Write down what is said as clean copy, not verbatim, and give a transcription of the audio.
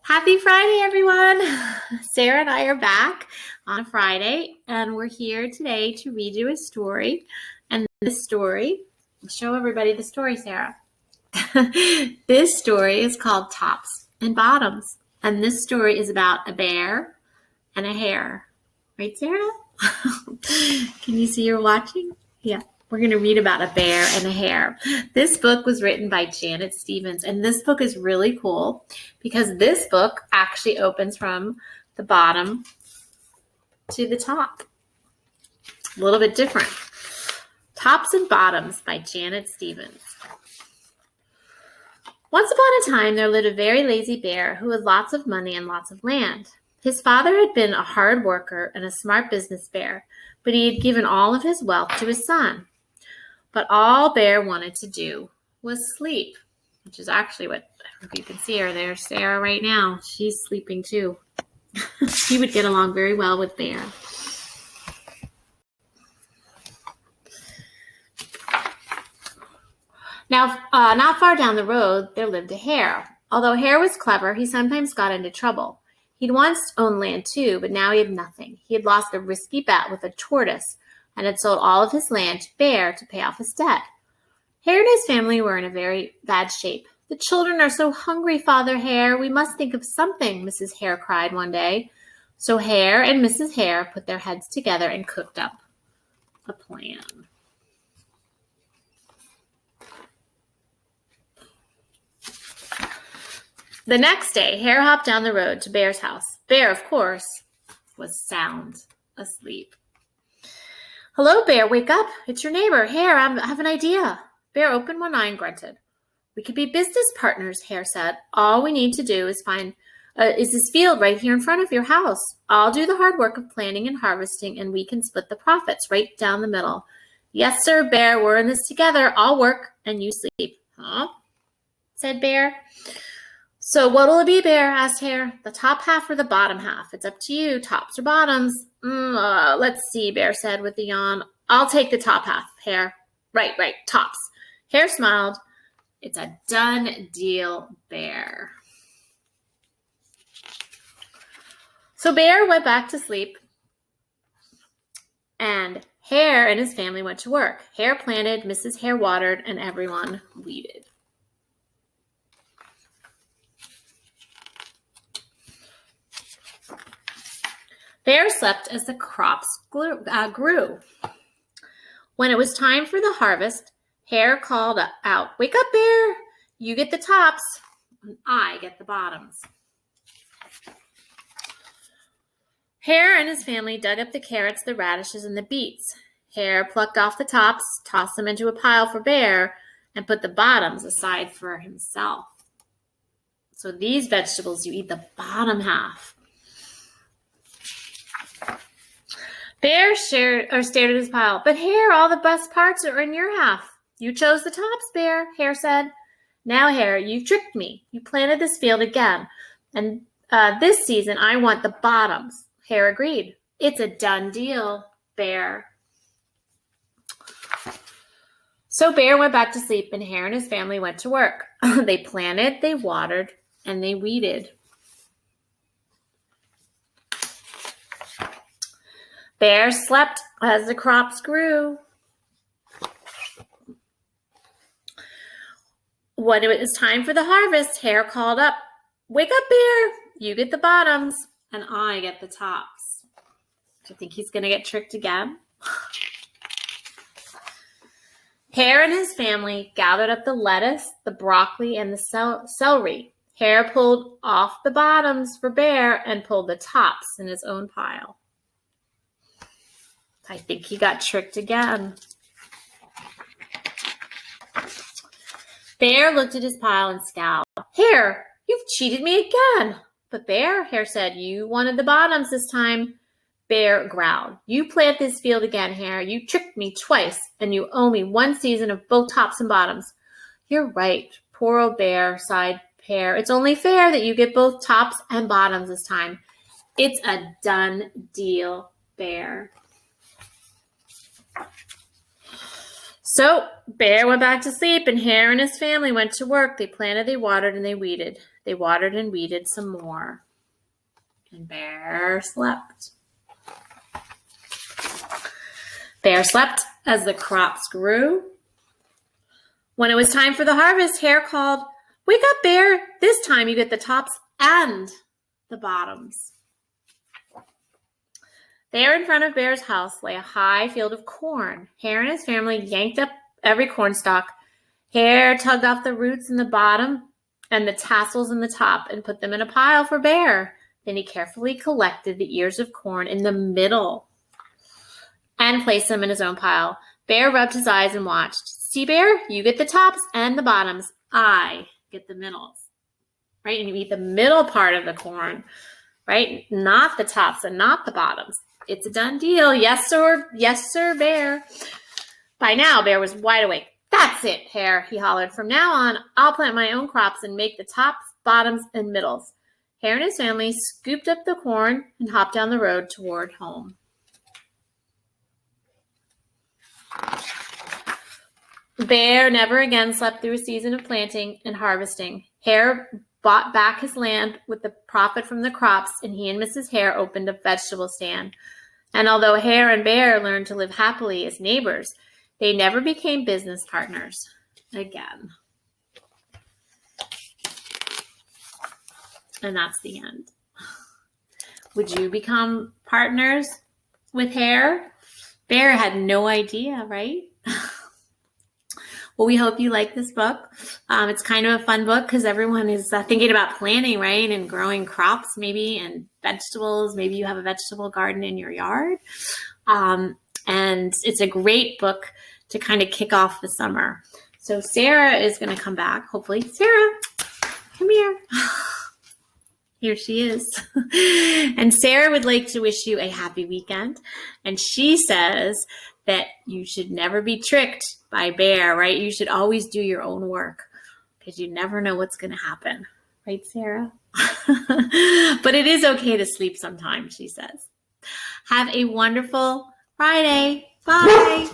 Happy Friday, everyone. Sara and I are back on Friday, and we're here today to read you a story. And this story, show everybody the story, Sara. This story is called Tops and Bottoms. And this story is about a bear and a hare. Right, Sara? Can you see you're watching? Yeah. We're going to read about a bear and a hare. This book was written by Janet Stevens, and this book is really cool because this book actually opens from the bottom to the top. A little bit different. Tops and Bottoms by Janet Stevens. Once upon a time, there lived a very lazy bear who had lots of money and lots of land. His father had been a hard worker and a smart business bear, but he had given all of his wealth to his son. But all Bear wanted to do was sleep, which is actually what, I don't know if you can see her there, Sara right now. She's sleeping too. She would get along very well with Bear. Now, not far down the road, there lived a hare. Although Hare was clever, he sometimes got into trouble. He'd once owned land too, but now he had nothing. He had lost a risky bet with a tortoise and had sold all of his land to Bear to pay off his debt. Hare and his family were in a very bad shape. "The children are so hungry, Father Hare. We must think of something," Mrs. Hare cried one day. So Hare and Mrs. Hare put their heads together and cooked up a plan. The next day, Hare hopped down the road to Bear's house. Bear, of course, was sound asleep. "Hello, Bear, wake up. It's your neighbor. Hare, I have an idea." Bear opened one eye and grunted. "We could be business partners," Hare said. "All we need to do is find this field right here in front of your house. I'll do the hard work of planting and harvesting, and we can split the profits right down the middle." "Yes, sir, Bear, we're in this together. I'll work and you sleep." "Huh?" said Bear. "So what'll it be, Bear?" asked Hare. "The top half or the bottom half? It's up to you, tops or bottoms." Let's see," Bear said with a yawn. "I'll take the top half, Hare." Right, tops." Hare smiled. "It's a done deal, Bear." So Bear went back to sleep, and Hare and his family went to work. Hare planted, Mrs. Hare watered, and everyone weeded. Bear slept as the crops grew. When it was time for the harvest, Hare called out, "Wake up, Bear! You get the tops, and I get the bottoms." Hare and his family dug up the carrots, the radishes, and the beets. Hare plucked off the tops, tossed them into a pile for Bear, and put the bottoms aside for himself. So these vegetables, you eat the bottom half. Bear stared at his pile. "But Hare, all the best parts are in your half." "You chose the tops, Bear," Hare said. "Now, Hare, you've tricked me. You planted this field again. And this season, I want the bottoms." Hare agreed. "It's a done deal, Bear." So Bear went back to sleep, and Hare and his family went to work. They planted, they watered, and they weeded. Bear slept as the crops grew. When it was time for the harvest, Hare called up, "Wake up, Bear! You get the bottoms, and I get the tops." Do you think he's going to get tricked again? Hare and his family gathered up the lettuce, the broccoli, and the celery. Hare pulled off the bottoms for Bear and pulled the tops in his own pile. I think he got tricked again. Bear looked at his pile and scowled. "Hare, you've cheated me again." "But Bear," Hare said, "you wanted the bottoms this time." Bear growled. "You plant this field again, Hare. You tricked me twice, and you owe me one season of both tops and bottoms." "You're right, poor old Bear," sighed Hare. "It's only fair that you get both tops and bottoms this time. It's a done deal, Bear." So Bear went back to sleep, and Hare and his family went to work. They planted, they watered, and they weeded. They watered and weeded some more. And Bear slept. Bear slept as the crops grew. When it was time for the harvest, Hare called, "Wake up, Bear. This time you get the tops and the bottoms." There in front of Bear's house lay a high field of corn. Hare and his family yanked up every cornstalk. Hare tugged off the roots in the bottom and the tassels in the top and put them in a pile for Bear. Then he carefully collected the ears of corn in the middle and placed them in his own pile. Bear rubbed his eyes and watched. "See, Bear, you get the tops and the bottoms. I get the middles." Right? And you eat the middle part of the corn, right? Not the tops and not the bottoms. It's a done deal. Yes, sir. Yes, sir, Bear. By now, Bear was wide awake. "That's it, Hare," he hollered. "From now on, I'll plant my own crops and make the tops, bottoms, and middles." Hare and his family scooped up the corn and hopped down the road toward home. Bear never again slept through a season of planting and harvesting. Hare bought back his land with the profit from the crops, and he and Mrs. Hare opened a vegetable stand. And although Hare and Bear learned to live happily as neighbors, they never became business partners again. And that's the end. Would you become partners with Hare? Bear had no idea, right? Well, we hope you like this book. It's kind of a fun book because everyone is thinking about planting, right? And growing crops maybe and vegetables. Maybe you have a vegetable garden in your yard. And it's a great book to kind of kick off the summer. So Sara is going to come back, hopefully. Sara, come here. Here she is. And Sara would like to wish you a happy weekend. And she says that you should never be tricked by Bear, right? You should always do your own work because you never know what's going to happen. Right, Sara? But it is okay to sleep sometimes, she says. Have a wonderful Friday. Bye.